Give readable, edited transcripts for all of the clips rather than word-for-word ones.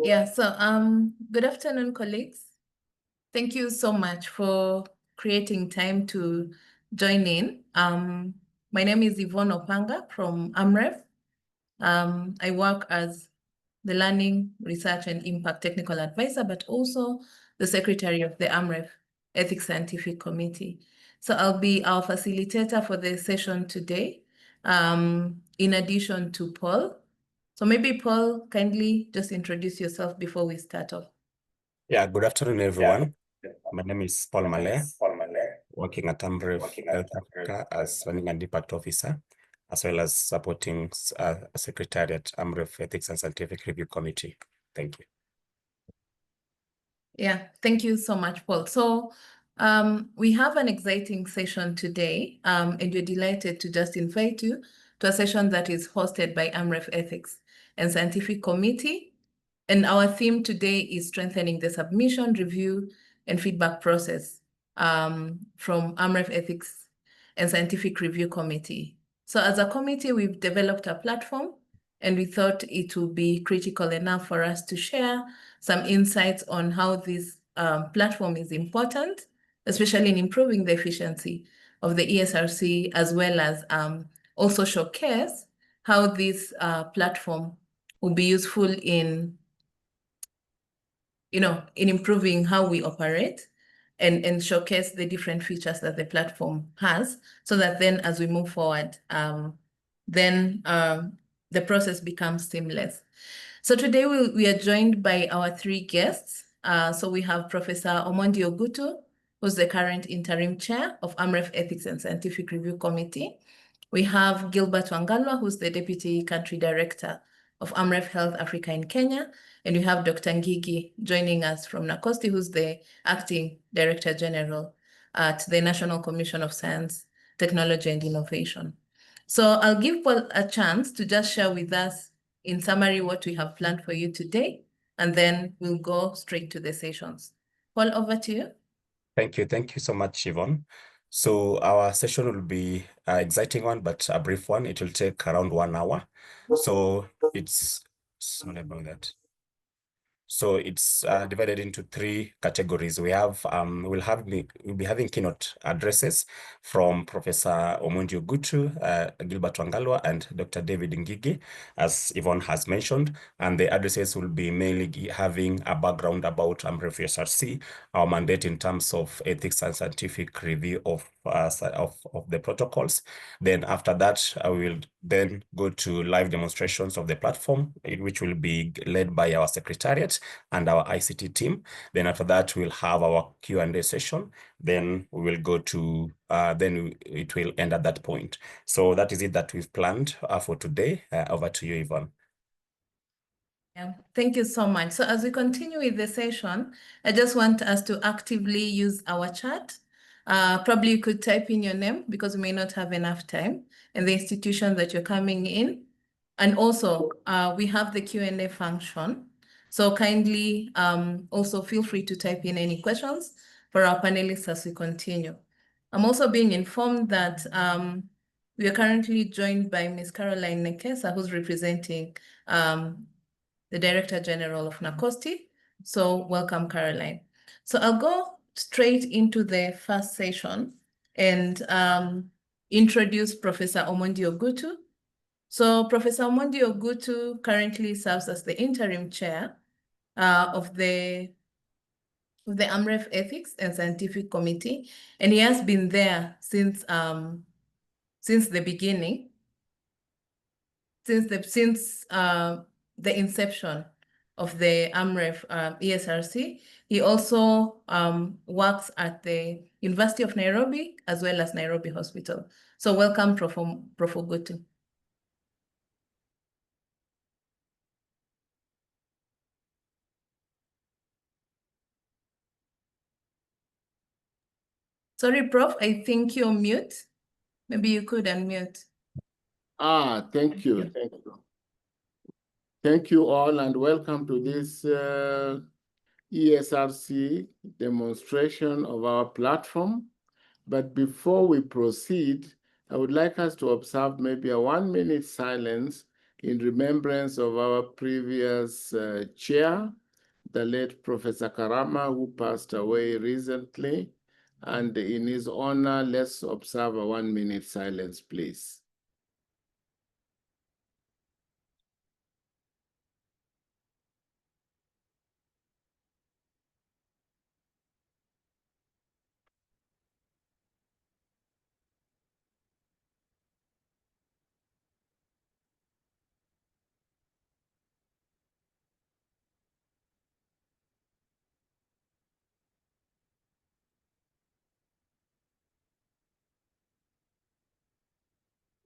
Yeah, so good afternoon, colleagues. Thank you so much for creating time to join in. My name is Yvonne Opanga from Amref. I work as the Learning, Research and Impact Technical Advisor, but also the Secretary of the Amref Ethics Scientific Committee. So I'll be our facilitator for the session today, in addition to Paul. So maybe Paul, kindly just introduce yourself before we start off. Yeah, good afternoon, everyone. My name is Paul Malay, working at Amref Health Africa as Learning and Impact Officer, as well as supporting Secretary at Amref Ethics and Scientific Review Committee. Thank you. Yeah, thank you so much, Paul. So we have an exciting session today, and we're delighted to just invite you to a session that is hosted by Amref Ethics and Scientific Committee. And our theme today is strengthening the submission, review, and feedback process from Amref Ethics and Scientific Review Committee. So as a committee, we've developed a platform, and we thought it would be critical enough for us to share some insights on how this platform is important, especially in improving the efficiency of the ESRC, as well as also showcase how this platform will be useful in improving how we operate and showcase the different features that the platform has, so that then as we move forward, the process becomes seamless. So today we are joined by our three guests. So we have Professor Omondi Ogutu, who's the current interim chair of Amref Ethics and Scientific Review Committee. We have Gilbert Wangalwa, who's the deputy country director of Amref Health Africa in Kenya. And we have Dr. Ngigi joining us from NACOSTI, who's the acting director general at the National Commission of Science, Technology and Innovation. So I'll give Paul a chance to just share with us in summary what we have planned for you today, and then we'll go straight to the sessions. Paul, over to you. Thank you. Thank you so much, Yvonne. So our session will be an exciting one, but a brief one. It will take around 1 hour. So sorry about that. So it's divided into 3 categories. We'll be having keynote addresses from Professor Omondi Ogutu, Gilbert Wangalwa, and Dr. David Ngigi, as Yvonne has mentioned. And the addresses will be mainly having a background about Amref ESRC, our mandate in terms of ethics and scientific review of the protocols. Then after that, I will then go to live demonstrations of the platform, which will be led by our secretariat and our ICT team. Then after that, we'll have our Q&A session. Then we will go to, then it will end at that point. So that is it that we've planned for today. Over to you, Yvonne. Yeah, thank you so much. So as we continue with the session, I just want us to actively use our chat. Probably you could type in your name, because we may not have enough time, and the institution that you're coming in. And also, we have the Q&A function. So kindly also feel free to type in any questions for our panelists as we continue. I'm also being informed that we are currently joined by Ms. Caroline Nekesa, who's representing the Director General of NACOSTI. So welcome, Caroline. So I'll go straight into the first session and introduce Professor Omondi Ogutu. So Professor Omondi Ogutu currently serves as the interim chair of the Amref Ethics and Scientific Committee, and he has been there since the beginning. since the inception of the Amref ESRC. He also works at the University of Nairobi as well as Nairobi Hospital. So welcome, Prof. Ogutu. Sorry, Prof, I think you're mute. Maybe you could unmute. Thank you. Thank you. Thank you all and welcome to this ESRC demonstration of our platform. But before we proceed, I would like us to observe maybe a 1-minute silence in remembrance of our previous chair, the late Professor Karama, who passed away recently. And in his honor, let's observe a 1-minute silence, please.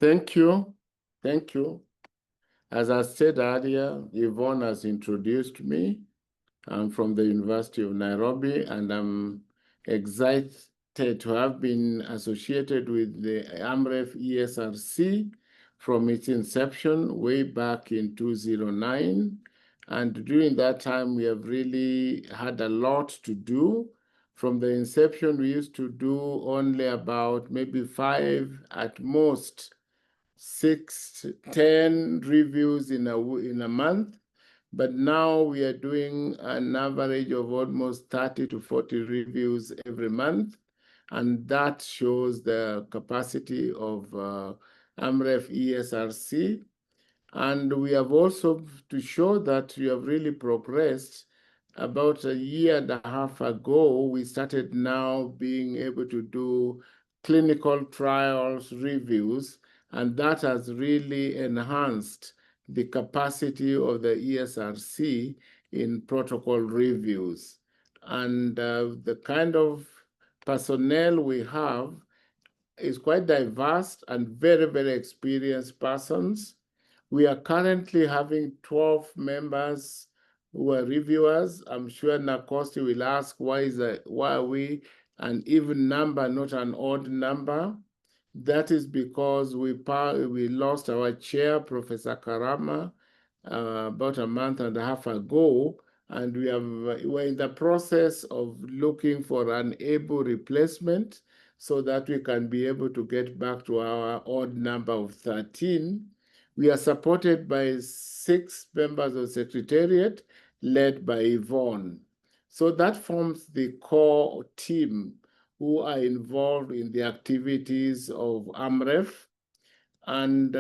Thank you. Thank you. As I said earlier, Yvonne has introduced me. I'm from the University of Nairobi, and I'm excited to have been associated with the Amref ESRC from its inception way back in 2009. And during that time, we have really had a lot to do. From the inception, we used to do only about maybe 5 at most 6, 10 reviews in a month, but now we are doing an average of almost 30 to 40 reviews every month, and that shows the capacity of Amref ESRC. And we have also to show that we have really progressed. About a year and a half ago, we started now being able to do clinical trials reviews, and that has really enhanced the capacity of the ESRC in protocol reviews. And the kind of personnel we have is quite diverse and very, very experienced persons. We are currently having 12 members who are reviewers. I'm sure Nakosti will ask why are we an even number, not an odd number? That is because we lost our chair, Professor Karama, about a month and a half ago, and we're in the process of looking for an able replacement so that we can be able to get back to our odd number of 13. We are supported by 6 members of Secretariat led by Yvonne. So that forms the core team who are involved in the activities of Amref. And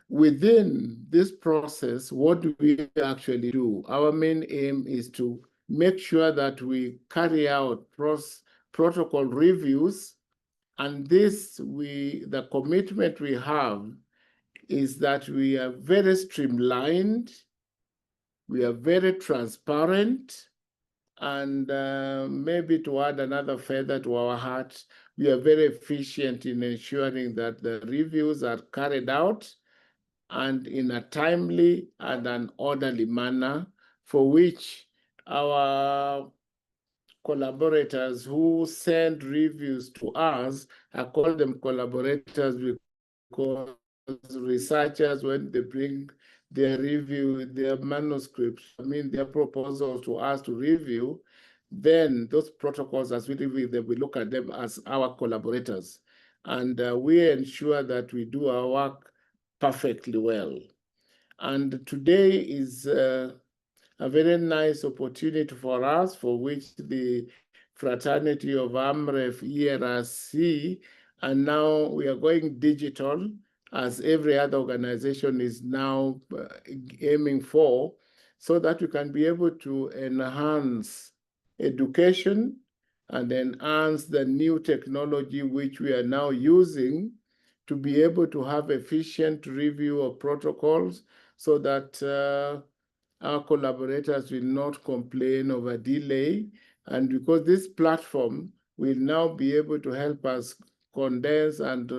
within this process, what do we actually do? Our main aim is to make sure that we carry out protocol reviews. And the commitment we have is that we are very streamlined, we are very transparent, and maybe to add another feather to our hat, we are very efficient in ensuring that the reviews are carried out and in a timely and an orderly manner, for which our collaborators who send reviews to us, I call them collaborators because researchers, when they bring their review, their manuscripts, their proposals to us to review, then those protocols, as we review them, we look at them as our collaborators. And we ensure that we do our work perfectly well. And today is a very nice opportunity for us, for which the fraternity of Amref ERC, and now we are going digital, as every other organization is now aiming for, so that we can be able to enhance education and enhance the new technology which we are now using to be able to have efficient review of protocols so that our collaborators will not complain over delay. And because this platform will now be able to help us condense and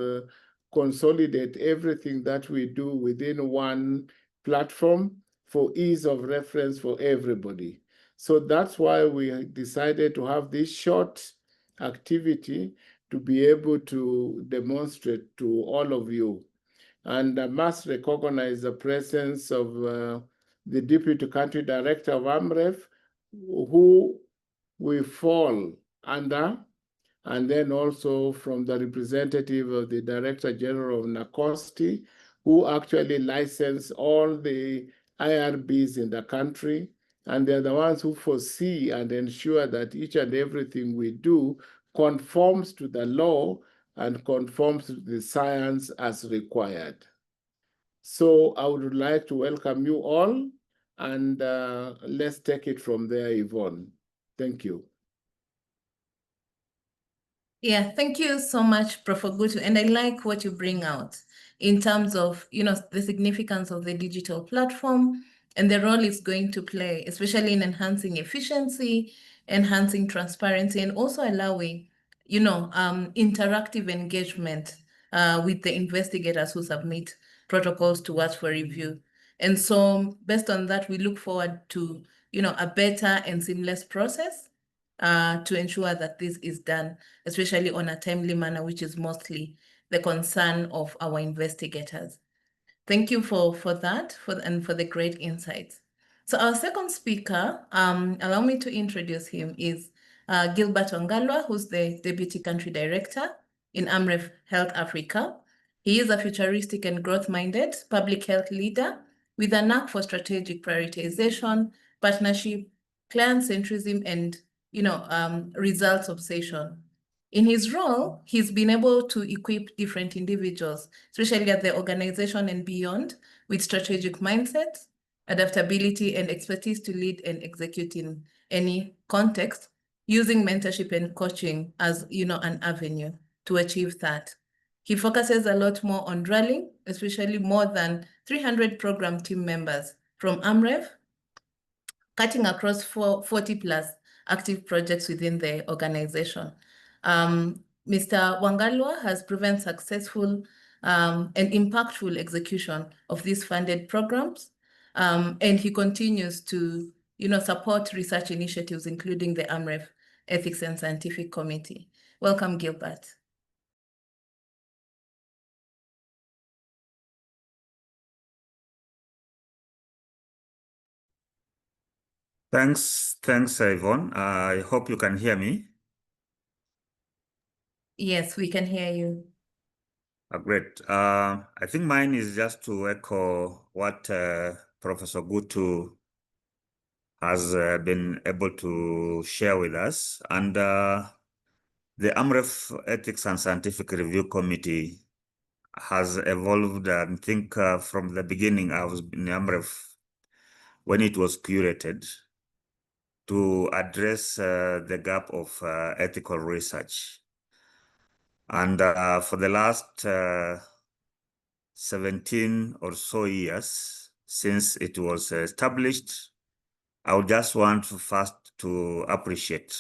consolidate everything that we do within one platform for ease of reference for everybody. So that's why we decided to have this short activity to be able to demonstrate to all of you. And I must recognize the presence of the Deputy Country Director of Amref, who we fall under, and then also from the representative of the Director General of NACOSTI, who actually license all the IRBs in the country. And they're the ones who foresee and ensure that each and everything we do conforms to the law and conforms to the science as required. So I would like to welcome you all, and let's take it from there, Yvonne. Thank you. Yeah, thank you so much, Prof. Ogutu. And I like what you bring out in terms of, the significance of the digital platform and the role it's going to play, especially in enhancing efficiency, enhancing transparency, and also allowing, interactive engagement with the investigators who submit protocols to us for review. And so based on that, we look forward to, a better and seamless process to ensure that this is done, especially on a timely manner, which is mostly the concern of our investigators. Thank you for that and for the great insights. So our second speaker, allow me to introduce him, is Gilbert Ongalwa, who's the Deputy Country Director in Amref Health Africa. He is a futuristic and growth-minded public health leader with a knack for strategic prioritization, partnership, client centrism, and results obsession. In his role, he's been able to equip different individuals, especially at the organization and beyond, with strategic mindsets, adaptability, and expertise to lead and execute in any context, using mentorship and coaching as an avenue to achieve that. He focuses a lot more on rallying, especially more than 300 program team members from Amref, cutting across 40 plus active projects within the organization. Mr. Wangalwa has proven successful and impactful execution of these funded programs, and he continues to support research initiatives, including the Amref Ethics and Scientific Committee. Welcome, Gilbert. Thanks, Yvonne. I hope you can hear me. Yes, we can hear you. Great. I think mine is just to echo what Professor Gutu has been able to share with us. And the Amref Ethics and Scientific Review Committee has evolved, I think, from the beginning. I was in Amref when it was curated to address the gap of ethical research. And for the last 17 or so years since it was established, I would just want to first to appreciate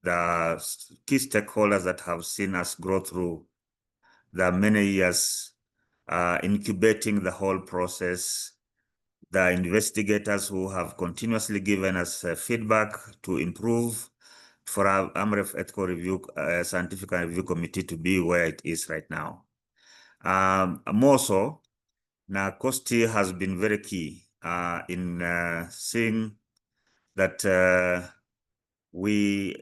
the key stakeholders that have seen us grow through the many years incubating the whole process, the investigators who have continuously given us feedback to improve for our Amref Ethical Review, Scientific and Review Committee to be where it is right now. More so, NACOSTI has been very key in seeing that we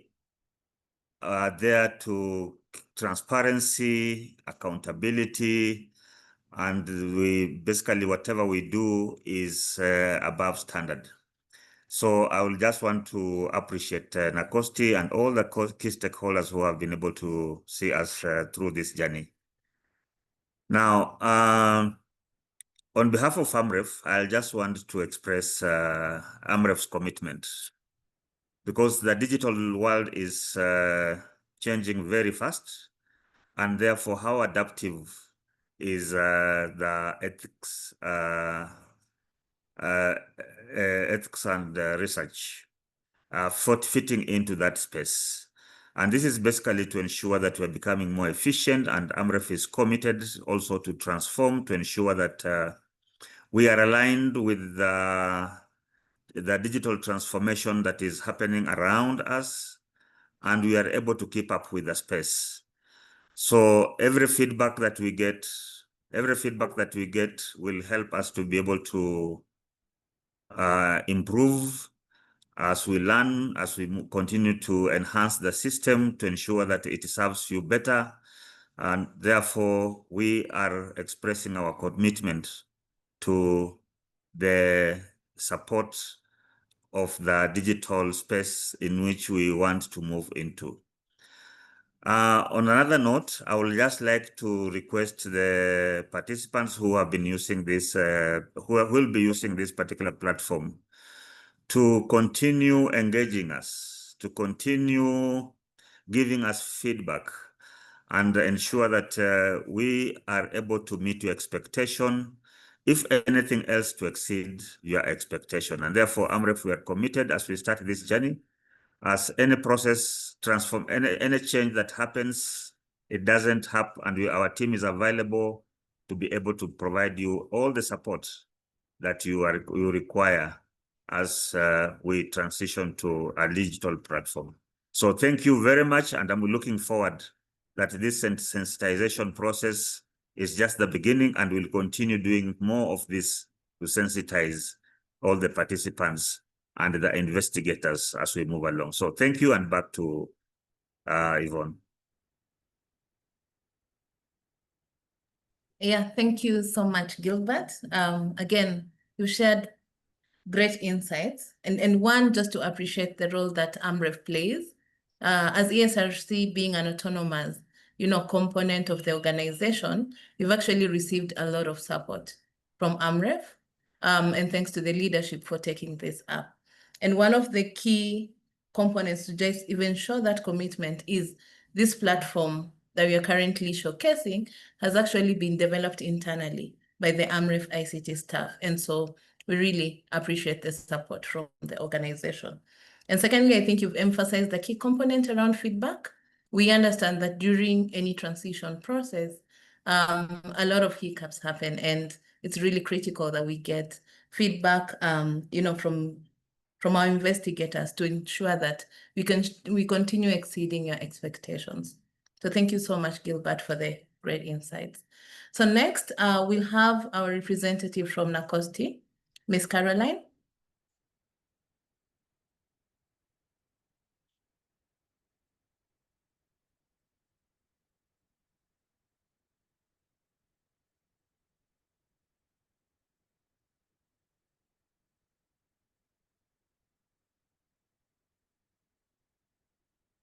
are there to transparency, accountability, and we basically whatever we do is above standard. So I will just want to appreciate NACOSTI and all the key stakeholders who have been able to see us through this journey. Now, on behalf of Amref, I just want to express Amref's commitment because the digital world is changing very fast, and therefore how adaptive is the ethics and research fitting into that space. And this is basically to ensure that we're becoming more efficient, and Amref is committed also to transform to ensure that we are aligned with the digital transformation that is happening around us, and we are able to keep up with the space. So every feedback that we get will help us to be able to improve as we learn, as we continue to enhance the system to ensure that it serves you better. And therefore, we are expressing our commitment to the support of the digital space in which we want to move into. On another note, I would just like to request the participants who have been using this, who will be using this particular platform, to continue engaging us, to continue giving us feedback, and ensure that we are able to meet your expectation, if anything else to exceed your expectation. And therefore, Amref, we are committed as we start this journey. As any process any change that happens, it doesn't happen, and our team is available to be able to provide you all the support that you require as we transition to a digital platform. So thank you very much, and I'm looking forward that this sensitization process is just the beginning, and we'll continue doing more of this to sensitize all the participants and the investigators as we move along. So thank you, and back to Yvonne. Yeah, thank you so much, Gilbert. Again, you shared great insights, and one, just to appreciate the role that Amref plays as ESRC being an autonomous, component of the organization. You've actually received a lot of support from Amref, and thanks to the leadership for taking this up. And one of the key components to just even show that commitment is this platform that we are currently showcasing has actually been developed internally by the Amref ICT staff. And so we really appreciate the support from the organization. And secondly, I think you've emphasized the key component around feedback. We understand that during any transition process, a lot of hiccups happen, and it's really critical that we get feedback, from our investigators to ensure that we continue exceeding your expectations. So thank you so much, Gilbert, for the great insights. So next, we'll have our representative from NACOSTI, Ms. Caroline.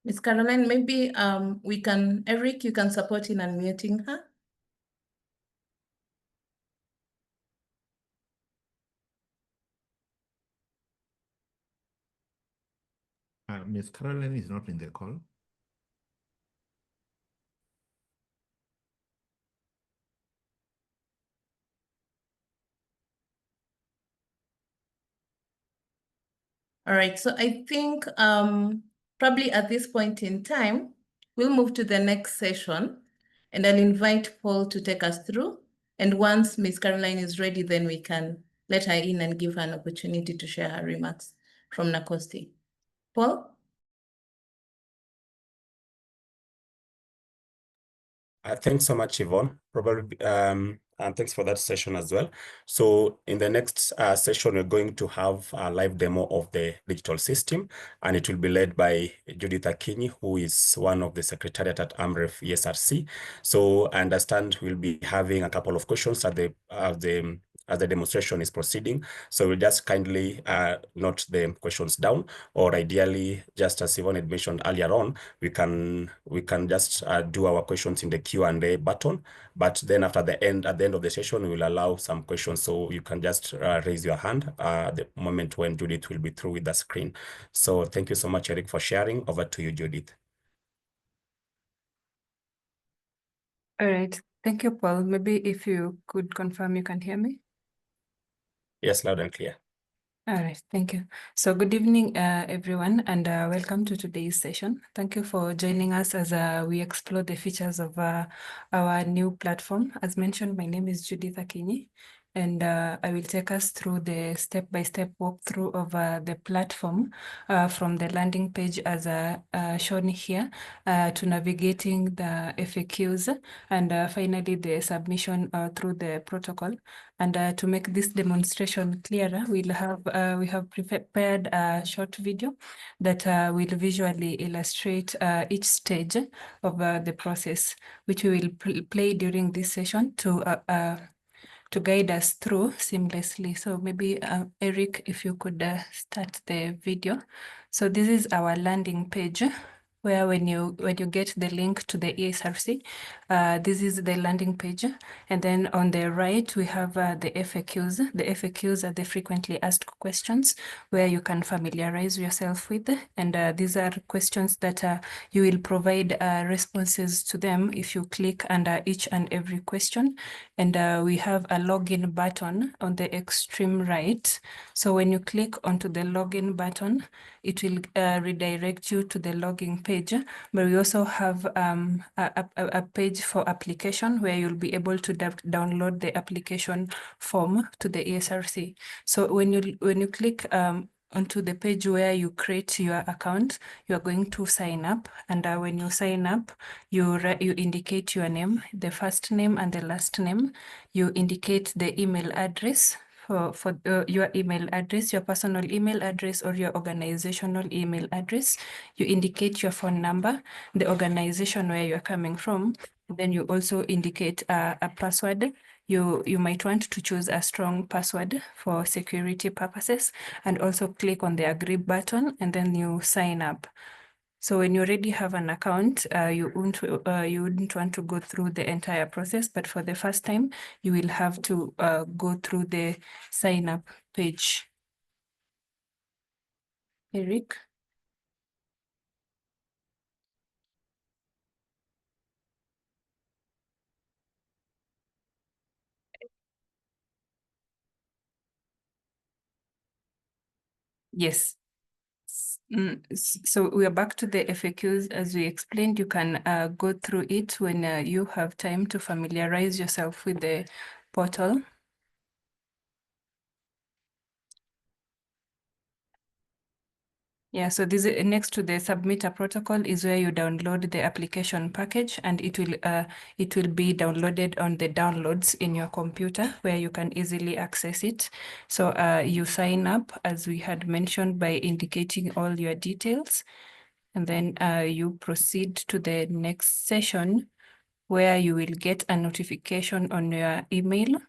Ms. Caroline, maybe Eric, you can support in unmuting her. Ms. Caroline is not in the call. All right, so I think probably at this point in time, we'll move to the next session, and I'll invite Paul to take us through. And once Ms. Caroline is ready, then we can let her in and give her an opportunity to share her remarks from NACOSTI. Paul? Thanks so much, Yvonne. And thanks for that session as well. So in the next session, we're going to have a live demo of the digital system, and it will be led by Judith Akinyi, who is one of the secretariat at Amref ESRC. So I understand we'll be having a couple of questions as the demonstration is proceeding. So we'll just kindly note the questions down, or ideally, just as Yvonne had mentioned earlier on, we can just do our questions in the Q&A button. But then at the end of the session, we will allow some questions. So you can just raise your hand at the moment when Judith will be through with the screen. So thank you so much, Eric, for sharing. Over to you, Judith. All right. Thank you, Paul. Maybe if you could confirm you can hear me. Yes, loud and clear. All right, thank you. So good evening, everyone, and welcome to today's session. Thank you for joining us as we explore the features of our new platform. As mentioned, my name is Judith Akinyi, and I will take us through the step-by-step walkthrough of the platform from the landing page as shown here to navigating the FAQs and finally the submission through the protocol. And to make this demonstration clearer, we have prepared a short video that will visually illustrate each stage of the process, which we will play during this session to guide us through seamlessly. So maybe Eric, if you could start the video. So this is our landing page, where when you get the link to the ESRC, this is the landing page. And then on the right, we have the FAQs. The FAQs are the frequently asked questions where you can familiarize yourself with. And these are questions that you will provide responses to them if you click under each and every question. And we have a login button on the extreme right. So when you click onto the login button, it will redirect you to the login page. But we also have a page for application where you'll be able to download the application form to the ESRC. So when you click onto the page where you create your account, you are going to sign up. And when you sign up, you indicate your name, the first name and the last name. You indicate the email address for your email address, your personal email address or your organizational email address. You indicate your phone number, the organization where you're coming from. Then you also indicate a password. You might want to choose a strong password for security purposes, and also click on the agree button, and then you sign up. So when you already have an account, you wouldn't want to go through the entire process, but for the first time, you will have to go through the sign up page. Eric? Yes. So we are back to the FAQs. As we explained, you can go through it when you have time to familiarize yourself with the portal. Yeah, so this is next to the submitter protocol is where you download the application package, and it will be downloaded on the downloads in your computer where you can easily access it. So you sign up, as we had mentioned, by indicating all your details, and then you proceed to the next session where you will get a notification on your email.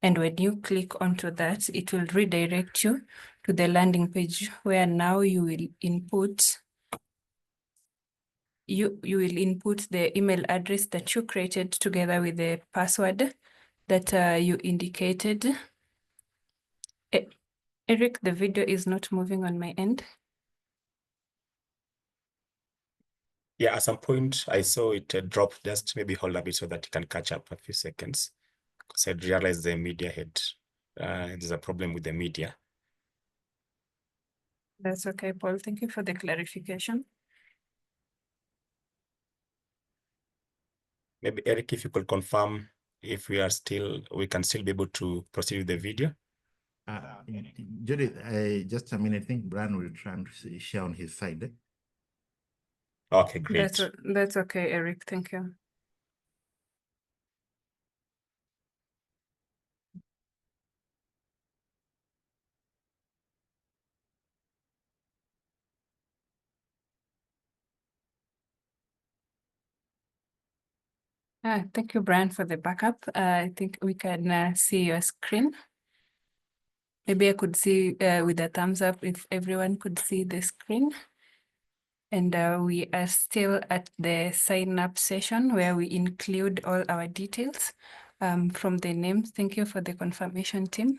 And when you click onto that, it will redirect you to the landing page where now you will input the email address that you created together with the password that you indicated. Eric, the video is not moving on my end. Yeah, at some point I saw it drop. Just maybe hold a bit so that you can catch up a few seconds. Because I realized the media had, there's a problem with the media. That's okay, Paul. Thank you for the clarification. Maybe Eric, if you could confirm if we can still be able to proceed with the video. Judith, just a minute. I think Brian will try and share on his side. Okay, great. That's okay, Eric. Thank you. Thank you, Brian, for the backup. I think we can see your screen. Maybe I could see with a thumbs up if everyone could see the screen. And we are still at the sign up session where we include all our details from the names. Thank you for the confirmation, team.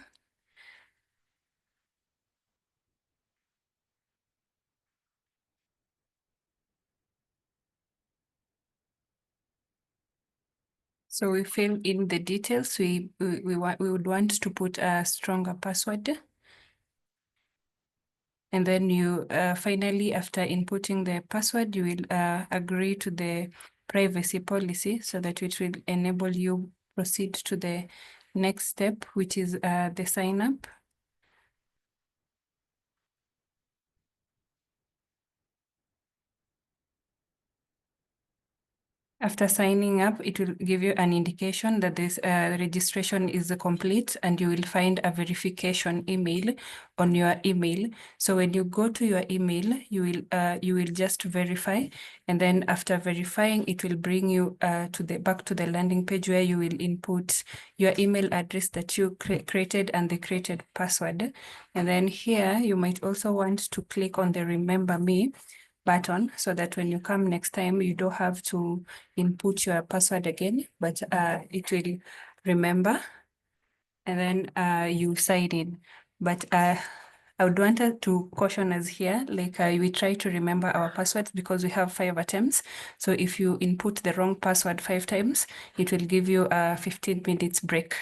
So we fill in the details. We would want to put a stronger password. And then you finally, after inputting the password, you will agree to the privacy policy so that it will enable you proceed to the next step, which is the sign up. After signing up, it will give you an indication that this registration is complete, and you will find a verification email on your email. So when you go to your email, you will just verify, and then after verifying, it will bring you back to the landing page where you will input your email address that you created and the created password. And then here you might also want to click on the Remember Me button so that when you come next time, you don't have to input your password again, but it will remember, and then you sign in. But I would want to caution us here, like we try to remember our passwords because we have 5 attempts. So if you input the wrong password 5 times, it will give you a 15 minutes break.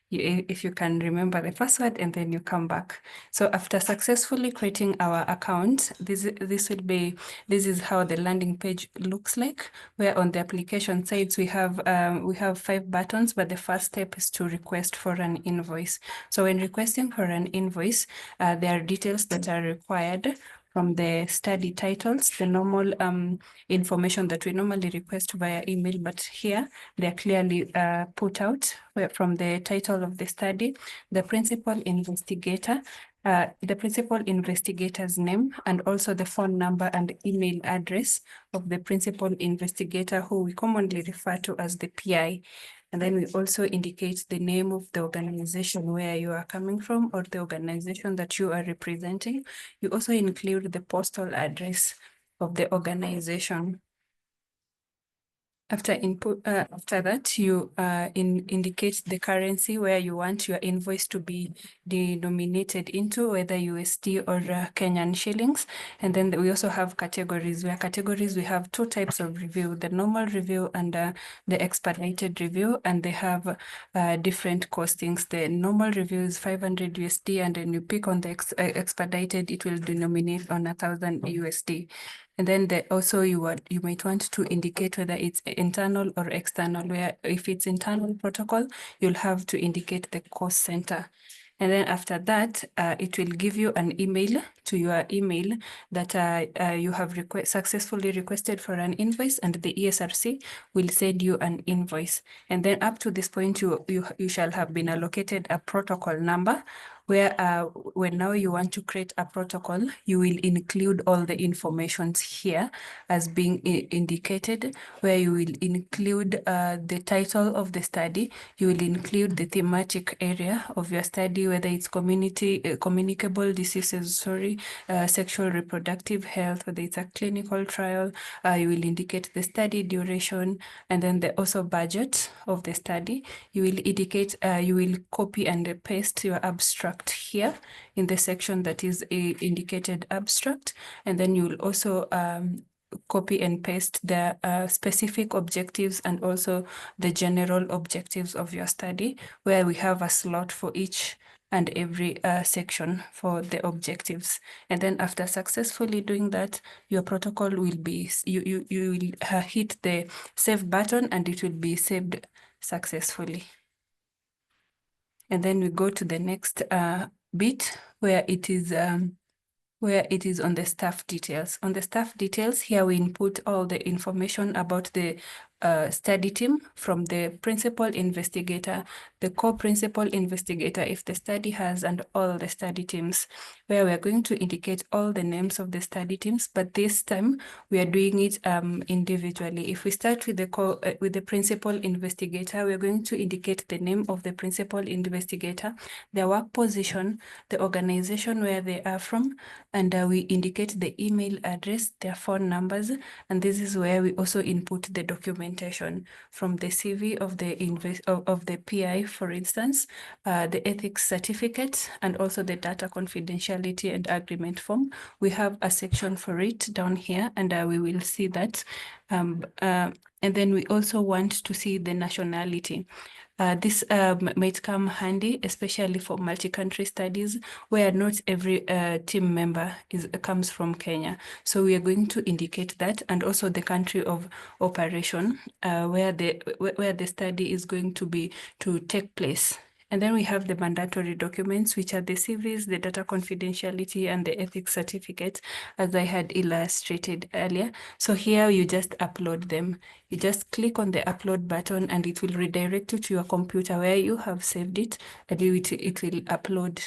If you can remember the password and then you come back. So after successfully creating our account, this is how the landing page looks like, where on the application sides we have 5 buttons, but the first step is to request for an invoice. So when requesting for an invoice, there are details that are required from the study titles, the normal information that we normally request via email, but here they're clearly put out from the title of the study, the principal investigator, the principal investigator's name, and also the phone number and email address of the principal investigator, who we commonly refer to as the PI. And then we also indicate the name of the organization where you are coming from or the organization that you are representing. You also include the postal address of the organization. After that, you indicate the currency where you want your invoice to be denominated into, whether USD or Kenyan shillings. And then we also have categories. We have 2 types of review: the normal review and the expedited review, and they have different costings. The normal review is 500 USD, and then you pick on the expedited, it will denominate on 1,000 USD. And then you might want to indicate whether it's internal or external, where if it's internal protocol, you'll have to indicate the cost center. And then after that, it will give you an email to your email that you have successfully requested for an invoice, and the ESRC will send you an invoice. And then up to this point, you shall have been allocated a protocol number, where when now you want to create a protocol, you will include all the informations here as being indicated, where you will include the title of the study, you will include the thematic area of your study, whether it's communicable diseases, sexual reproductive health, whether it's a clinical trial, you will indicate the study duration, and then the also budget of the study. You will indicate, you will copy and paste your abstract here in the section that is indicated abstract, and then you will also copy and paste the specific objectives and also the general objectives of your study, where we have a slot for each and every section for the objectives. And then after successfully doing that, your protocol will be, you will hit the save button, and it will be saved successfully. And then we go to the next bit, where it is on the staff details. On the staff details, here we input all the information about the study team, from the principal investigator, the co-principal investigator, if the study has, and all the study teams, where we are going to indicate all the names of the study teams, but this time we are doing it individually. If we start with the principal investigator, we are going to indicate the name of the principal investigator, their work position, the organization where they are from, and we indicate the email address, their phone numbers, and this is where we also input the documentation documentation from the CV of the PI, for instance, the ethics certificate, and also the data confidentiality and agreement form. We have a section for it down here, and we will see that. And then we also want to see the nationality. This might come handy, especially for multi-country studies, where not every team member comes from Kenya. So we are going to indicate that, and also the country of operation, where the study is going to take place. And then we have the mandatory documents, which are the CVs, the data confidentiality, and the ethics certificate, as I had illustrated earlier. So here you just upload them. You just click on the upload button and it will redirect you to your computer where you have saved it, and it will upload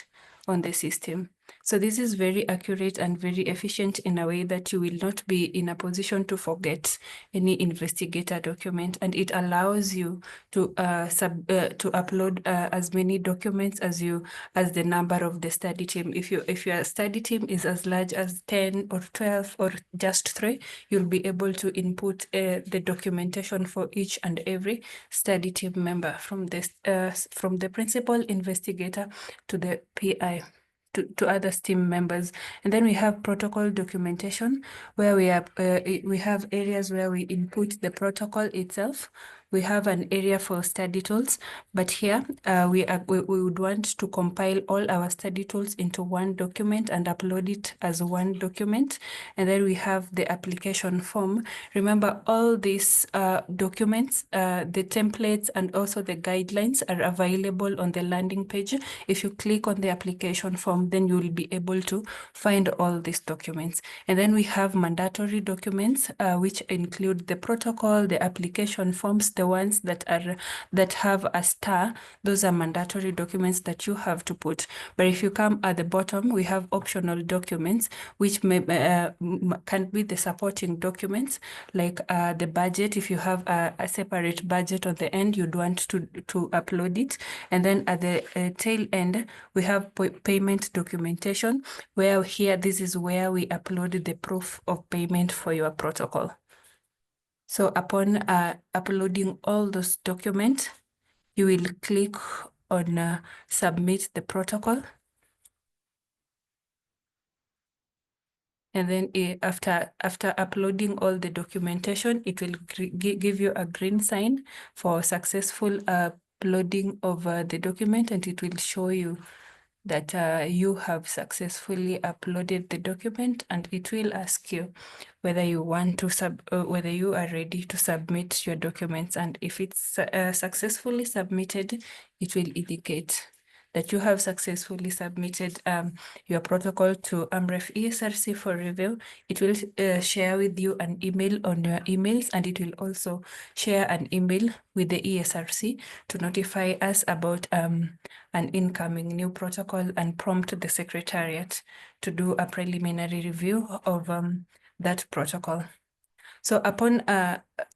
on the system. So this is very accurate and very efficient in a way that you will not be in a position to forget any investigator document, and it allows you to upload as many documents as the number of the study team. If your study team is as large as 10 or 12 or just 3, you'll be able to input the documentation for each and every study team member, from the principal investigator to the PI. To other team members. And then we have protocol documentation, where we have areas where we input the protocol itself. We have an area for study tools, but here we would want to compile all our study tools into one document and upload it as one document. And then we have the application form. Remember, all these documents, the templates, and also the guidelines are available on the landing page. If you click on the application form, then you will be able to find all these documents. And then we have mandatory documents, which include the protocol, the application forms, the ones that have a star. Those are mandatory documents that you have to put. But if you come at the bottom, we have optional documents, which can be the supporting documents, like the budget. If you have a separate budget on the end, you'd want to upload it. And then at the tail end, we have payment documentation, where here, this is where we upload the proof of payment for your protocol. So upon uploading all those documents, you will click on submit the protocol. And then after uploading all the documentation, it will give you a green sign for successful uploading of the document, and it will show you that you have successfully uploaded the document, and it will ask you whether you want to whether you are ready to submit your documents. And if it's successfully submitted, it will indicate that you have successfully submitted your protocol to Amref ESRC for review. It will share with you an email on your emails, and it will also share an email with the ESRC to notify us about an incoming new protocol and prompt the Secretariat to do a preliminary review of that protocol. So upon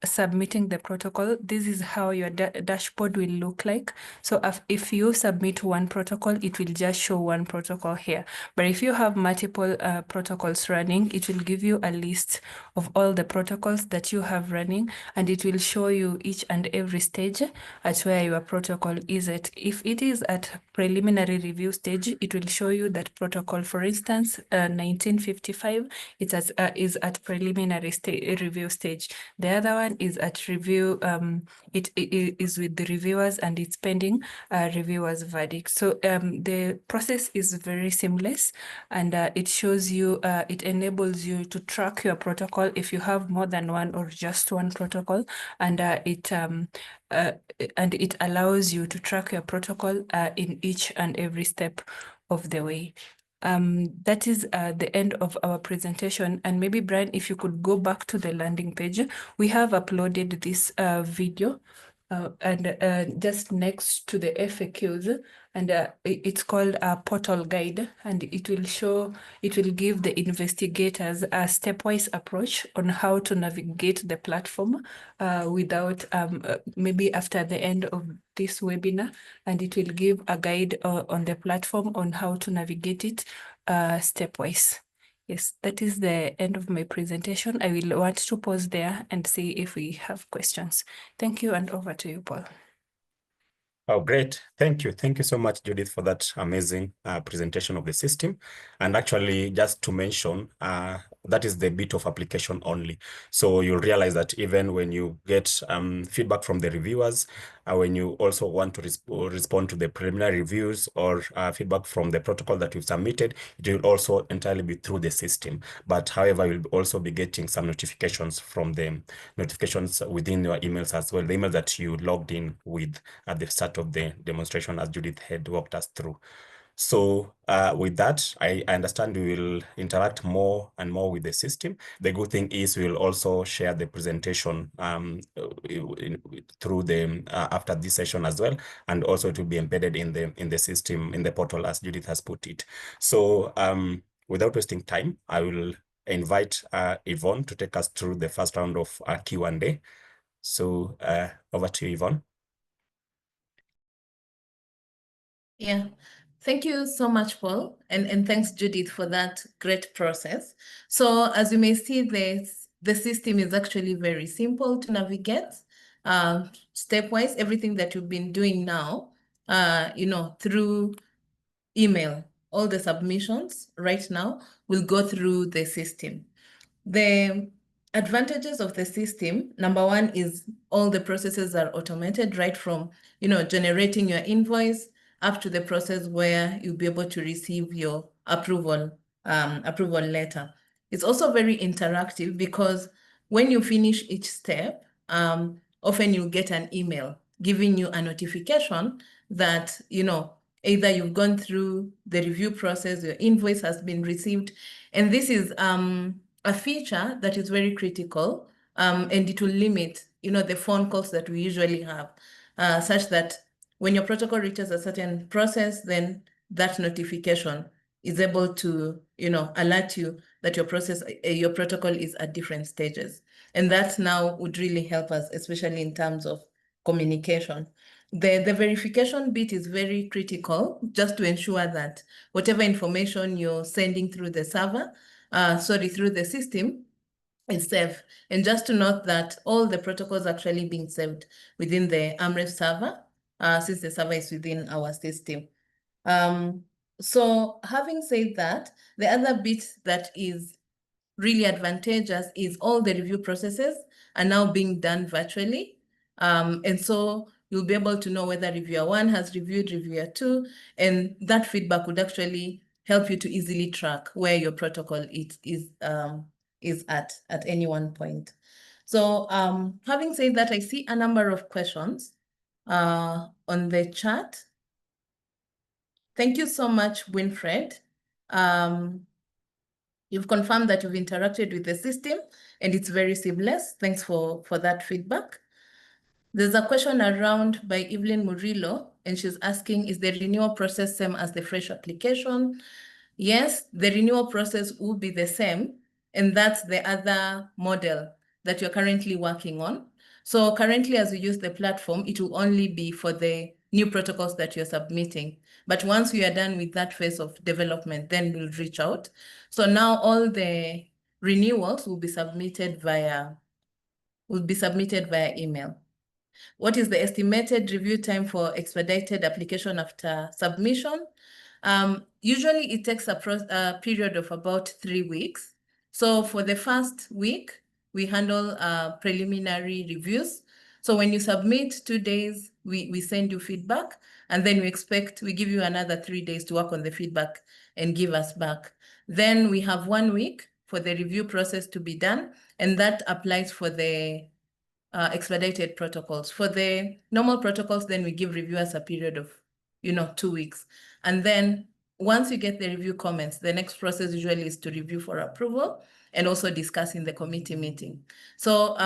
submitting the protocol, this is how your dashboard will look like. So if you submit one protocol, it will just show one protocol here. But if you have multiple protocols running, it will give you a list of all the protocols that you have running, and it will show you each and every stage at where your protocol is at. If it is at preliminary review stage, it will show you that protocol, for instance, 1955, is at preliminary review stage. The other one is at review, it is with the reviewers, and it's pending reviewers' verdict. So the process is very seamless, and it shows you, it enables you to track your protocol if you have more than one or just one protocol, and it allows you to track your protocol in each and every step of the way. That is the end of our presentation. And maybe, Brian, if you could go back to the landing page, we have uploaded this video and just next to the FAQs, and it's called a portal guide, and it will give the investigators a stepwise approach on how to navigate the platform without maybe after the end of this webinar, and it will give a guide on the platform on how to navigate it stepwise. Yes, that is the end of my presentation. I will want to pause there and see if we have questions. Thank you, and over to you, Paul. Oh, great. Thank you. Thank you so much, Judith, for that amazing presentation of the system. And actually, just to mention, that is the bit of application only. So you'll realize that even when you get feedback from the reviewers, when you also want to respond to the preliminary reviews or feedback from the protocol that you've submitted, it will also entirely be through the system. But however, you'll also be getting some notifications from them, notifications within your emails as well, the email that you logged in with at the start of the demonstration, as Judith had walked us through. So with that, I understand we will interact more and more with the system. The good thing is we'll also share the presentation through the after this session as well, and also it will be embedded in the system, in the portal, as Judith has put it. So without wasting time, I will invite Yvonne to take us through the first round of Q&A. So over to you, Yvonne. Yeah, thank you so much, Paul, and thanks, Judith, for that great process. So as you may see, the system is actually very simple to navigate. Stepwise, everything that you've been doing now, through email, all the submissions right now will go through the system. The advantages of the system, number one, is all the processes are automated, right from generating your invoice up to the process where you'll be able to receive your approval letter. It's also very interactive because when you finish each step, often you'll get an email giving you a notification that either you've gone through the review process, your invoice has been received, and this is a feature that is very critical, and it will limit, the phone calls that we usually have, such that when your protocol reaches a certain process, then that notification is able to, alert you that your protocol is at different stages. And that now would really help us, especially in terms of communication. The verification bit is very critical, just to ensure that whatever information you're sending through the server, through the system, is safe. And just to note that all the protocols actually being saved within the Amref server, since the server is within our system. So having said that, the other bit that is really advantageous is all the review processes are now being done virtually. And so you'll be able to know whether reviewer 1 has reviewed reviewer 2, and that feedback would actually help you to easily track where your protocol is at any one point. So having said that, I see a number of questions on the chat. Thank you so much, Winfred. You've confirmed that you've interacted with the system and it's very seamless. Thanks for that feedback. There's a question around by Evelyn Murillo, and she's asking, is the renewal process same as the fresh application? Yes, the renewal process will be the same, and that's the other model that you're currently working on. So currently, as you use the platform, it will only be for the new protocols that you're submitting. But once we are done with that phase of development, then we'll reach out. So now all the renewals will be submitted via email. What is the estimated review time for expedited application after submission? Usually it takes a period of about 3 weeks. So for the first week, we handle preliminary reviews. So when you submit 2 days, we send you feedback, and then we give you another 3 days to work on the feedback and give us back. Then we have 1 week for the review process to be done, and that applies for the expedited protocols. For the normal protocols, then we give reviewers a period of 2 weeks. And then once you get the review comments, the next process usually is to review for approval and also discuss in the committee meeting. So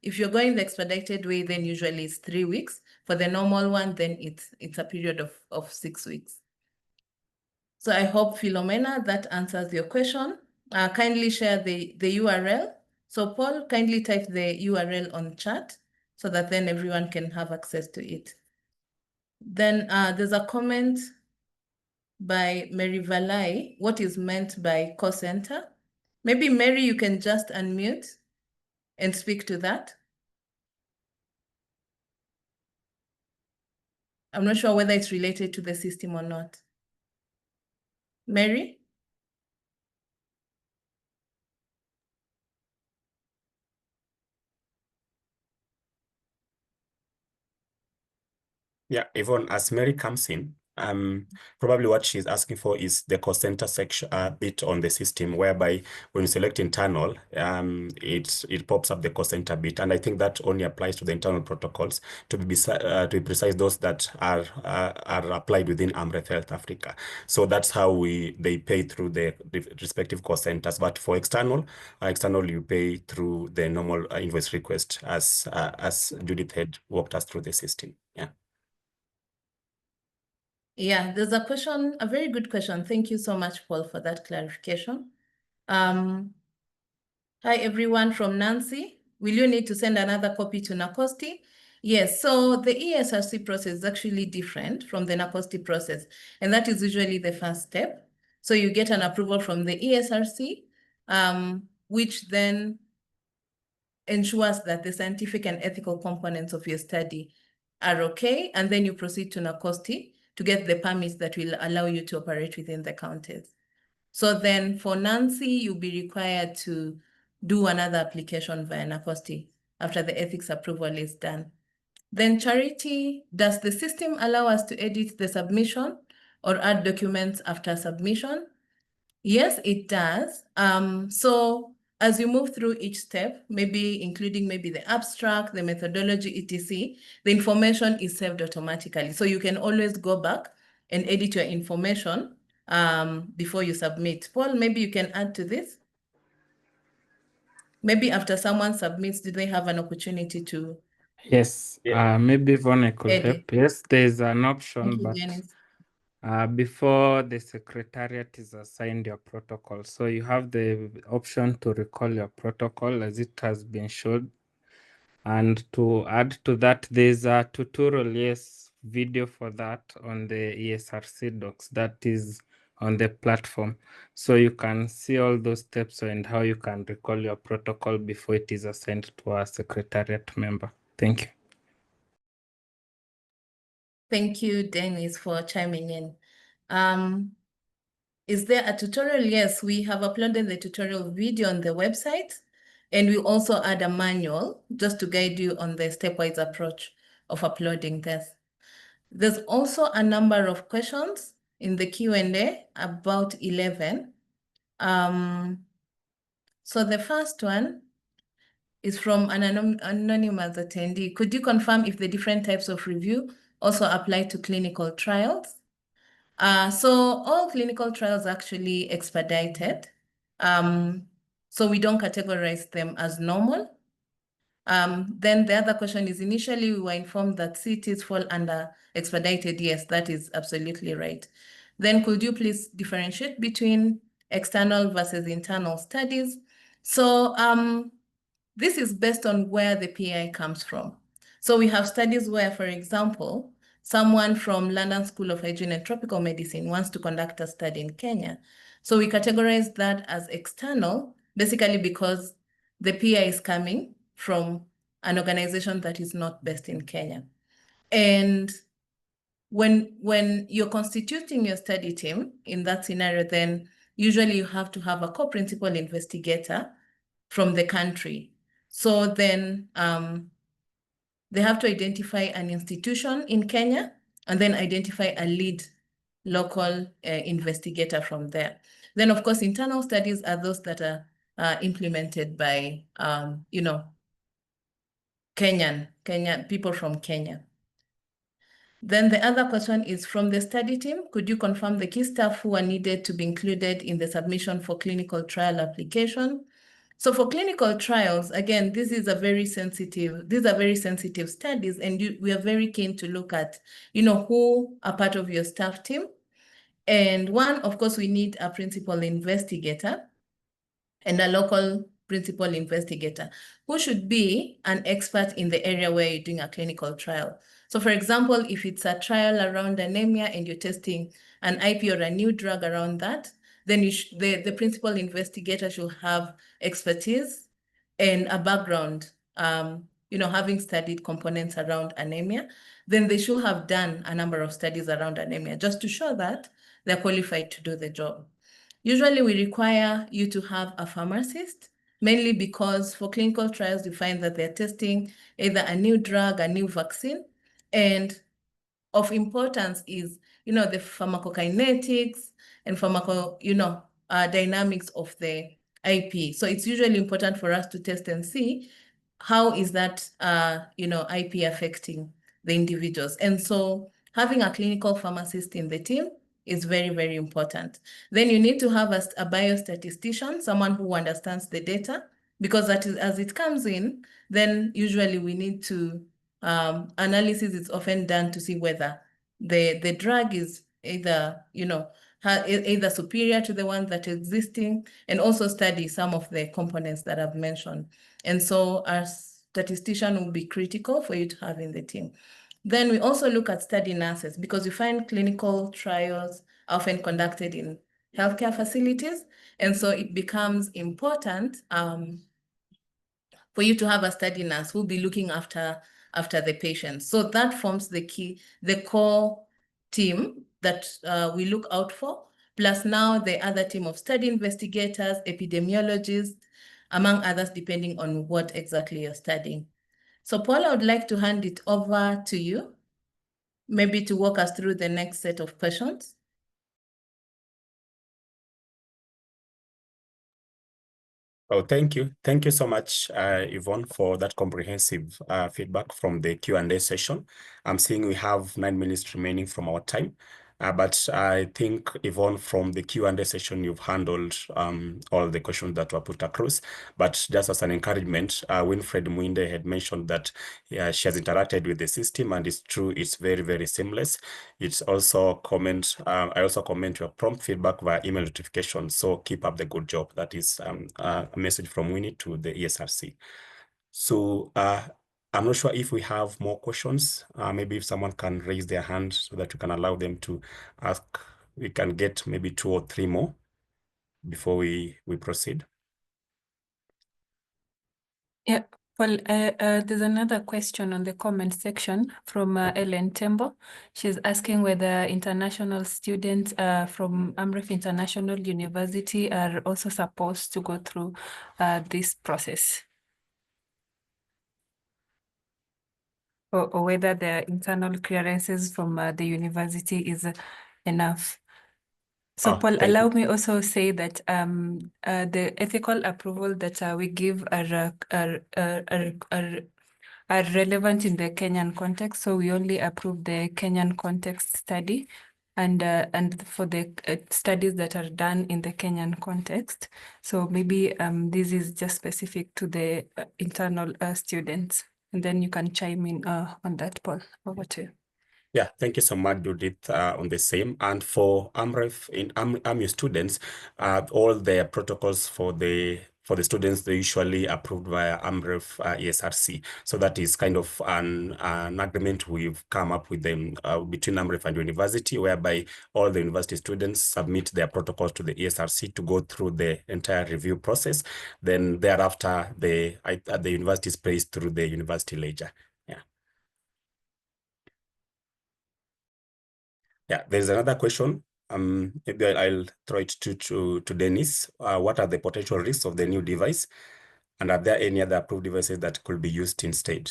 if you're going the expedited way, then usually it's 3 weeks. For the normal one, then it's a period of 6 weeks. So I hope, Philomena, that answers your question. Kindly share the URL. So Paul, kindly type the URL on chat so that then everyone can have access to it. Then there's a comment by Mary Valai what is meant by cost center. Maybe Mary, you can just unmute and speak to that. I'm not sure whether it's related to the system or not. Mary? Yeah, Yvonne, as Mary comes in, probably what she's asking for is the cost center section bit on the system, whereby when you select internal, it pops up the cost center bit, and I think that only applies to the internal protocols. To be precise, those that are applied within Amref Health Africa. So that's how they pay through the respective cost centers. But for external, you pay through the normal invoice request, as Judith had walked us through the system. Yeah. Yeah, there's a question, a very good question. Thank you so much, Paul, for that clarification. Hi, everyone, from Nancy. Will you need to send another copy to NACOSTI? Yes, so the ESRC process is actually different from the NACOSTI process, and that is usually the first step. So you get an approval from the ESRC, which then ensures that the scientific and ethical components of your study are okay, and then you proceed to NACOSTI to get the permits that will allow you to operate within the counties. So then for Nancy, you'll be required to do another application via NACOSTI after the ethics approval is done. Then Charity, does the system allow us to edit the submission or add documents after submission? Yes, it does. So as you move through each step, maybe including maybe the abstract, the methodology, etc., the information is saved automatically. So you can always go back and edit your information before you submit. Paul, maybe you can add to this. Maybe after someone submits, do they have an opportunity to Yes, maybe Yvonne could edit? help. Yes, there's an option, Thank you, but Janice. before the secretariat is assigned your protocol. So you have the option to recall your protocol as it has been showed. And to add to that, there's a tutorial, yes, video for that on the ESRC docs that is on the platform. So you can see all those steps and how you can recall your protocol before it is assigned to a secretariat member. Thank you. Thank you, Dennis, for chiming in. Is there a tutorial? Yes, we have uploaded the tutorial video on the website, and we also add a manual just to guide you on the stepwise approach of uploading this. There's also a number of questions in the Q&A, about 11. So the first one is from an anonymous attendee. Could you confirm if the different types of review also apply to clinical trials? So all clinical trials are actually expedited. So we don't categorize them as normal. Then the other question is, initially we were informed that CTs fall under expedited. Yes, that is absolutely right. Then could you please differentiate between external versus internal studies? So this is based on where the PI comes from. So we have studies where, for example, someone from London School of Hygiene and Tropical Medicine wants to conduct a study in Kenya. So we categorize that as external, basically because the PI is coming from an organization that is not based in Kenya. And when you're constituting your study team in that scenario, then usually you have to have a co-principal investigator from the country. So then they have to identify an institution in Kenya and then identify a lead local investigator from there. Then, of course, internal studies are those that are implemented by, Kenya, people from Kenya. Then the other question is from the study team, could you confirm the key staff who are needed to be included in the submission for clinical trial application? So for clinical trials, again, these are very sensitive studies, and we are very keen to look at, who are part of your staff team. And one, of course, we need a principal investigator and a local principal investigator, who should be an expert in the area where you're doing a clinical trial. So for example, if it's a trial around anemia and you're testing an IP or a new drug around that, then the principal investigator should have expertise and a background, having studied components around anemia. Then they should have done a number of studies around anemia just to show that they're qualified to do the job. Usually we require you to have a pharmacist, mainly because for clinical trials, you find that they're testing either a new drug, a new vaccine, and of importance is, the pharmacokinetics and dynamics of the IP. So it's usually important for us to test and see how is that, IP affecting the individuals. And so having a clinical pharmacist in the team is very, very important. Then you need to have a biostatistician, someone who understands the data, because that is, as it comes in, then usually we need to, analysis is often done to see whether the drug is either, either superior to the one that is existing, and also study some of the components that I've mentioned. And so our statistician will be critical for you to have in the team. Then we also look at study nurses, because we find clinical trials often conducted in healthcare facilities. And so it becomes important for you to have a study nurse who will be looking after the patient. So that forms the core team that we look out for, plus now the other team of study investigators, epidemiologists, among others, depending on what exactly you're studying. So Paul, I would like to hand it over to you, maybe to walk us through the next set of questions. Oh, thank you. Thank you so much, Yvonne, for that comprehensive feedback from the Q&A session. I'm seeing we have 9 minutes remaining from our time. But I think, Yvonne, from the Q&A session, you've handled all the questions that were put across. But just as an encouragement, Winfred Muinde had mentioned that she has interacted with the system, and it's true, it's very, very seamless. It's also I also comment your prompt feedback via email notification. So keep up the good job. That is a message from Winnie to the ESRC. So I'm not sure if we have more questions. Maybe if someone can raise their hand so that we can allow them to ask, we can get maybe 2 or 3 more before we proceed. Yeah, well, there's another question on the comment section from Ellen Tembo. She's asking whether international students from Amref International University are also supposed to go through this process, or whether the internal clearances from the university is enough. So Paul, allow me also say that the ethical approval that we give are relevant in the Kenyan context. So we only approve the Kenyan context study, and for the studies that are done in the Kenyan context. So maybe this is just specific to the internal students, and then you can chime in on that, Paul. Over to you. Yeah, thank you so much, Judith, on the same. And for Amref, in AMU students, all their protocols for the students, they usually approved via Amref ESRC. So that is kind of an agreement we've come up with them between Amref and university, whereby all the university students submit their protocols to the ESRC to go through the entire review process. Then thereafter, the university is placed through the university ledger. Yeah, there's another question. Maybe I'll throw it to Dennis. What are the potential risks of the new device? And are there any other approved devices that could be used instead?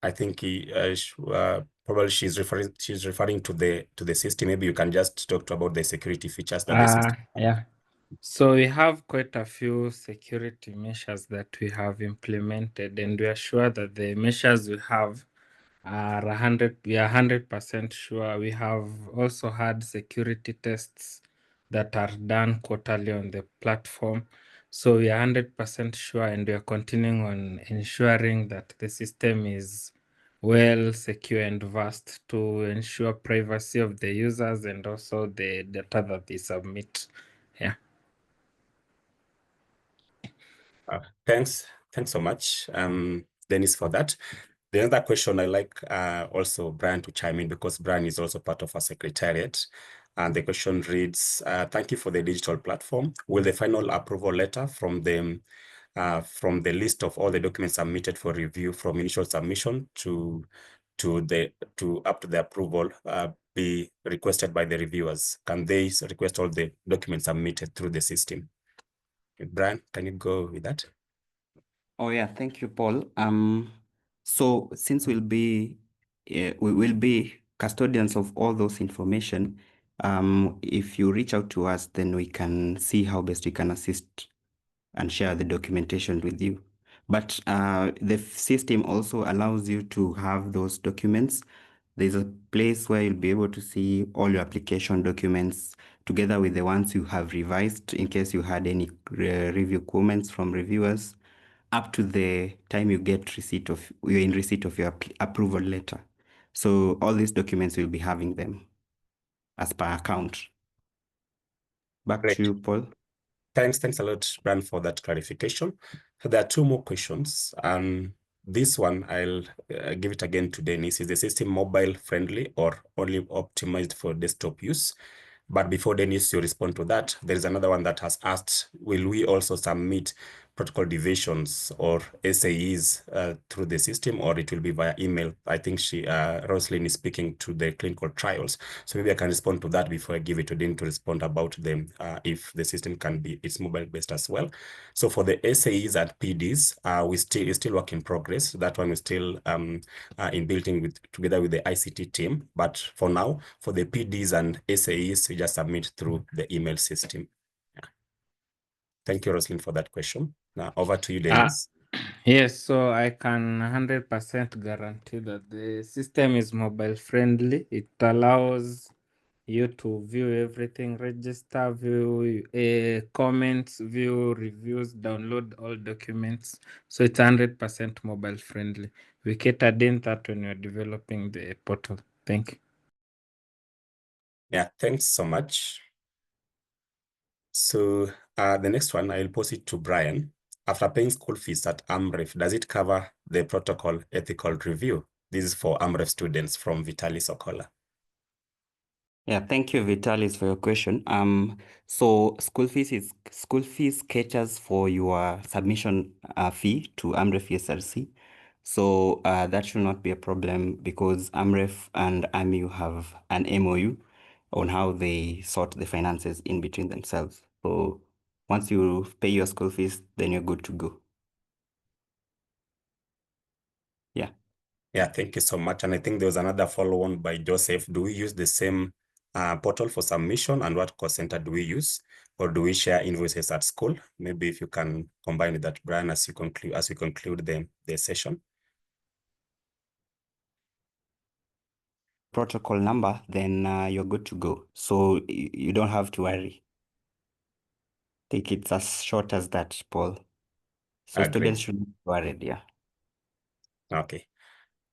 I think probably she's referring to the system. Maybe you can just talk about the security features that the system. Yeah. So we have quite a few security measures that we have implemented, and we are sure that the measures we have are 100% sure. We have also had security tests that are done quarterly on the platform. So we are 100% sure, and we are continuing on ensuring that the system is well secure and vast to ensure privacy of the users and also the data that they submit. Yeah. Thanks so much, Dennis, for that. The other question I like also Brian to chime in, because Brian is also part of our secretariat. And the question reads, thank you for the digital platform. Will the final approval letter from the list of all the documents submitted for review from initial submission to up to the approval be requested by the reviewers? Can they request all the documents submitted through the system? Brian, can you go with that? Oh yeah, thank you, Paul. So since we will be custodians of all those information, if you reach out to us, then we can see how best we can assist and share the documentation with you. But the system also allows you to have those documents. There's a place where you'll be able to see all your application documents together with the ones you have revised in case you had any review comments from reviewers, up to the time you get you're in receipt of your approval letter. So all these documents will be having them as per account. Back Great. to you, Paul. Thanks a lot, Brian, for that clarification. So there are two more questions. This one, I'll give it again to Dennis. Is the system mobile friendly or only optimized for desktop use? But before Dennis, you respond to that, there is another one that has asked, will we also submit protocol deviations or SAEs through the system, or it will be via email? I think Roslyn is speaking to the clinical trials. So maybe I can respond to that before I give it to Dean to respond about them, if the system it's mobile based as well. So for the SAEs and PDs, it's still work in progress. That one is still in building together with the ICT team. But for now, for the PDs and SAEs, we just submit through the email system. Yeah. Thank you, Roslyn, for that question. Now over to you, Dennis. Yes, so I can 100% guarantee that the system is mobile friendly. It allows you to view everything, register, view comments, view reviews, download all documents. So it's 100% mobile friendly. We catered in that when you're developing the portal. Thank you. Yeah, thanks so much. So the next one, I'll pose it to Brian. After paying school fees at Amref, does it cover the protocol ethical review? This is for Amref students from Vitalis Okola. Yeah, thank you, Vitalis, for your question. So school fees caters for your submission fee to Amref ESRC. So that should not be a problem because Amref and AMU have an MOU on how they sort the finances in between themselves. So once you pay your school fees, then you're good to go. Yeah. Yeah, thank you so much. And I think there was another follow-on by Joseph. Do we use the same portal for submission, and what cost center do we use? Or do we share invoices at school? Maybe if you can combine with that, Brian, as we conclude the session. Protocol number, then you're good to go. So you don't have to worry. I think it's as short as that, Paul. So students shouldn't be worried, yeah. Okay.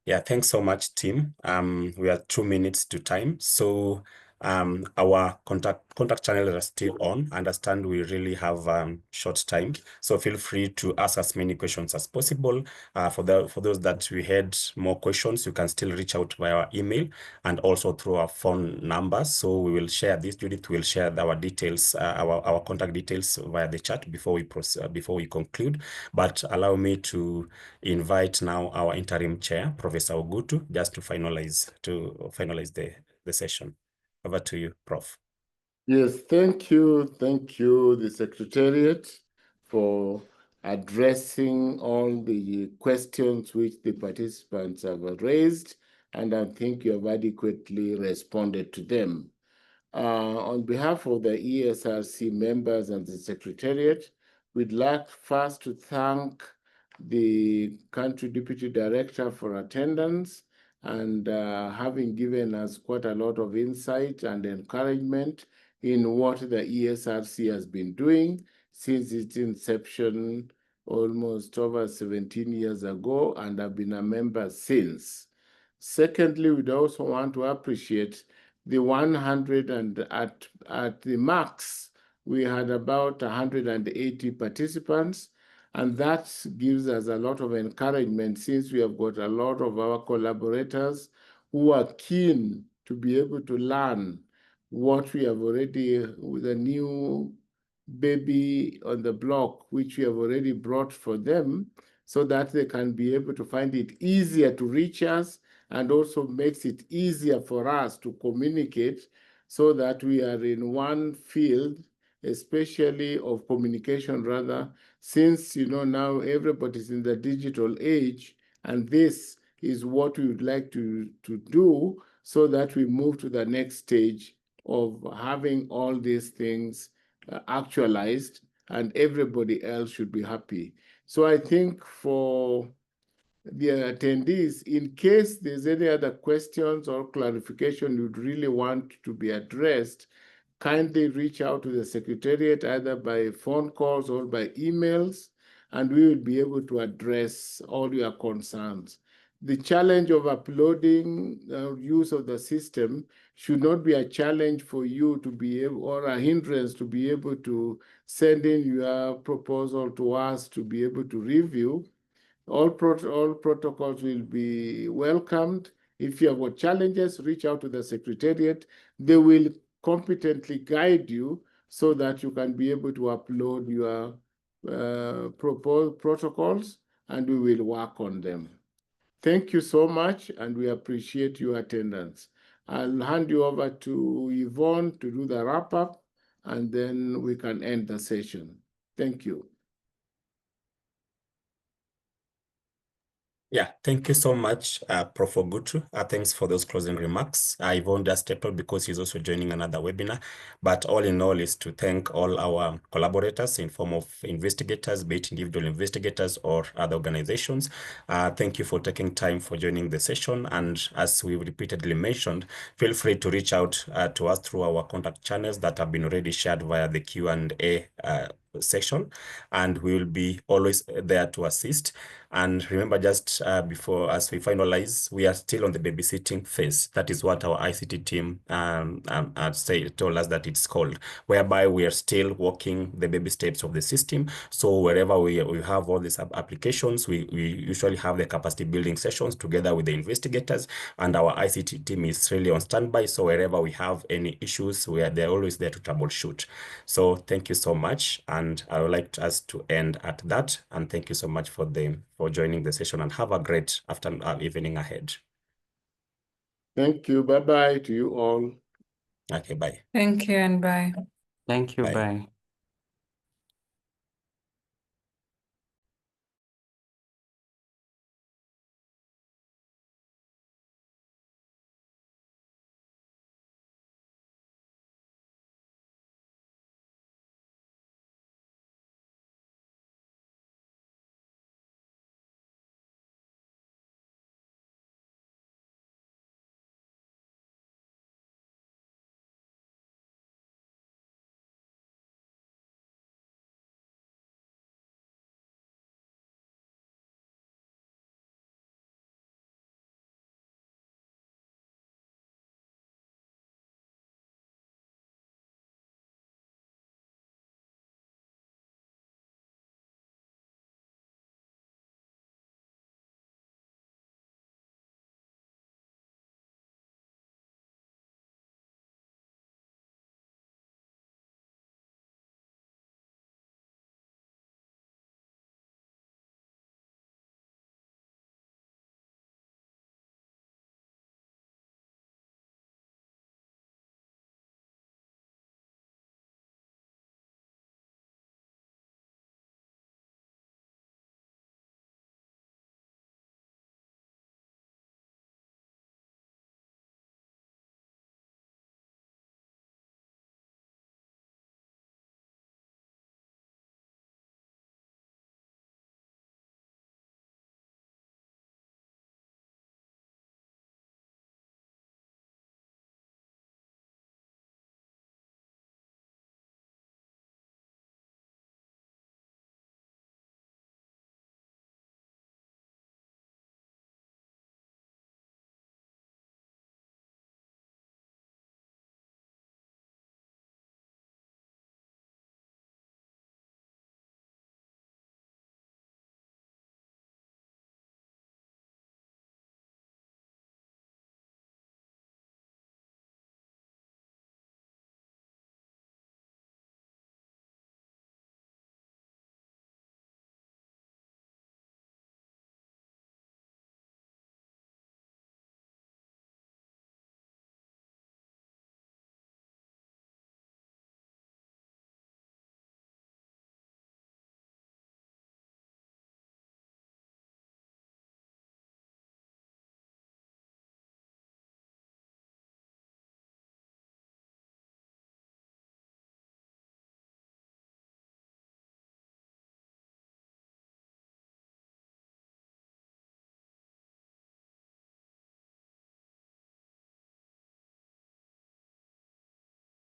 Yeah, thanks so much, team. We are 2 minutes to time. So our contact channels are still on. I understand we really have short time. So feel free to ask as many questions as possible. For those that we had more questions, you can still reach out via our email and also through our phone numbers. So we will share this. Judith will share our details, our contact details via the chat before we conclude. But allow me to invite now our interim chair, Professor Ogutu, just to finalize the session. Over to you, Prof. Yes, thank you, the Secretariat, for addressing all the questions which the participants have raised, and I think you have adequately responded to them. On behalf of the ESRC members and the Secretariat, we'd like first to thank the Country Deputy Director for attendance and having given us quite a lot of insight and encouragement in what the ESRC has been doing since its inception almost over 17 years ago, and I've been a member since. Secondly, we'd also want to appreciate the 100, and at the max, we had about 180 participants, And that gives us a lot of encouragement, since we have got a lot of our collaborators who are keen to be able to learn what we have already, with a new baby on the block, which we have already brought for them, so that they can be able to find it easier to reach us, and also makes it easier for us to communicate, so that we are in one field, especially of communication rather, since now everybody's in the digital age, and this is what we would like to do, so that we move to the next stage of having all these things actualized, and everybody else should be happy. So I think for the attendees, in case there's any other questions or clarification you'd really want to be addressed, kindly reach out to the Secretariat either by phone calls or by emails, and we will be able to address all your concerns. The challenge of uploading use of the system should not be a challenge for you to be able, or a hindrance to be able to send in your proposal to us to be able to review. All protocols will be welcomed. If you have got challenges, reach out to the Secretariat. They will competently guide you so that you can be able to upload your proposed protocols, and we will work on them. Thank you so much, and we appreciate your attendance. I'll hand you over to Yvonne to do the wrap-up, and then we can end the session. Thank you. Yeah, thank you so much, Prof. Ogutu. Thanks for those closing remarks. Yvonne does step up because he's also joining another webinar. But all in all is to thank all our collaborators in form of investigators, be it individual investigators or other organizations. Thank you for taking time for joining the session. And as we repeatedly mentioned, feel free to reach out to us through our contact channels that have been already shared via the Q&A section, and we will be always there to assist. And remember, just before, as we finalize, we are still on the babysitting phase. That is what our ICT team told us that it's called, whereby we are still walking the baby steps of the system. So wherever we have all these applications, we usually have the capacity building sessions together with the investigators, and our ICT team is really on standby. So wherever we have any issues, they're always there to troubleshoot. So thank you so much, and I would like us to end at that. And thank you so much for joining the session, and have a great evening ahead. Thank you. Bye-bye to you all. Okay, bye. Thank you and bye. Thank you. Bye. Bye.